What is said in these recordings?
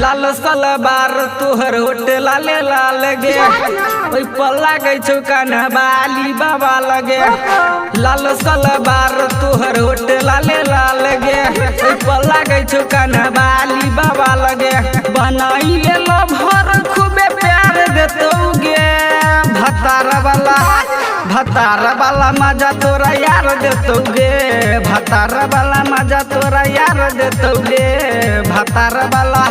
लाल सलवार तोहर होटे लाले लाल गे ओइ पर लागे छौ कान्हा बाली बाबा लगे। लाल सलवार तोहर होटे लाले लाल गे ओइ पर लागे छौ कान्हा बाली बाबा लगे। बनाइले लभर खूबे प्यार देतौ गे भतार वाला मजा तोरा यार देतौ गे। भतार वाला मजा तोरा यार देतौ गे। भतार वाला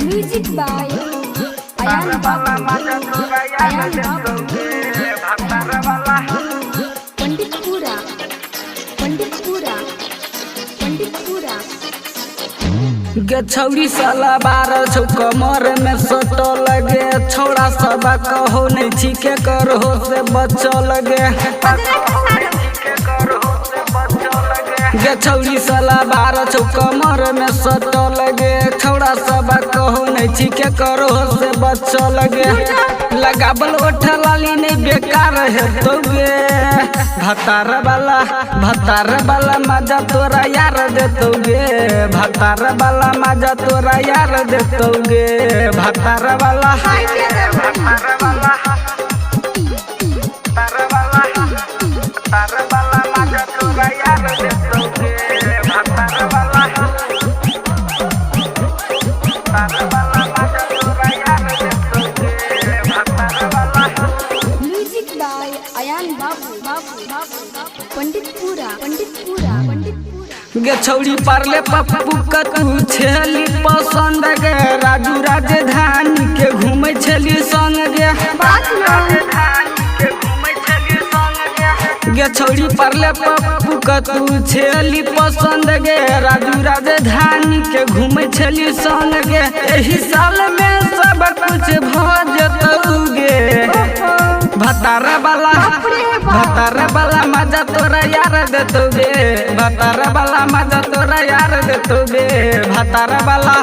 म्यूजिक बाय अयान बाबू पंडितपुरा गे छौरी साला 12 छौ कमर में सट लगे। छौड़ा सब कहो नहीं छिके करहो से बच्चो लगे। गे छौरी साला 12 छौ कमर में सट लगे। छौड़ा सब कहो नहीं छिके करहो से बच्चो लगे। लगाबल ओठ लाली नहीं बेकार है तो गे। भतार वाला मजा तोरा यार देतौ गे। भतार वाला मजा तोरा यार देतौ गे। भतार वाला मजा तोरा यार देतौ गे। भतार वाला म्यूजिक बाय अयान बाबू पंडितपुरा गे छौरी पारले पप्पू कतू छेली पसंद गे। राजू राजधानी के घूमे छली संग गे। गे छौरी पारले पप्पू कतू छेली पसंद गे। राजू राजधानी के घूमे छली संग गे। एही साल में सब कुछ भ जतौ गे। भतार वाला मजा तोरा यार देतौ गे। भतार वाला मजा तोरा यार देतौ गे। भतार वाला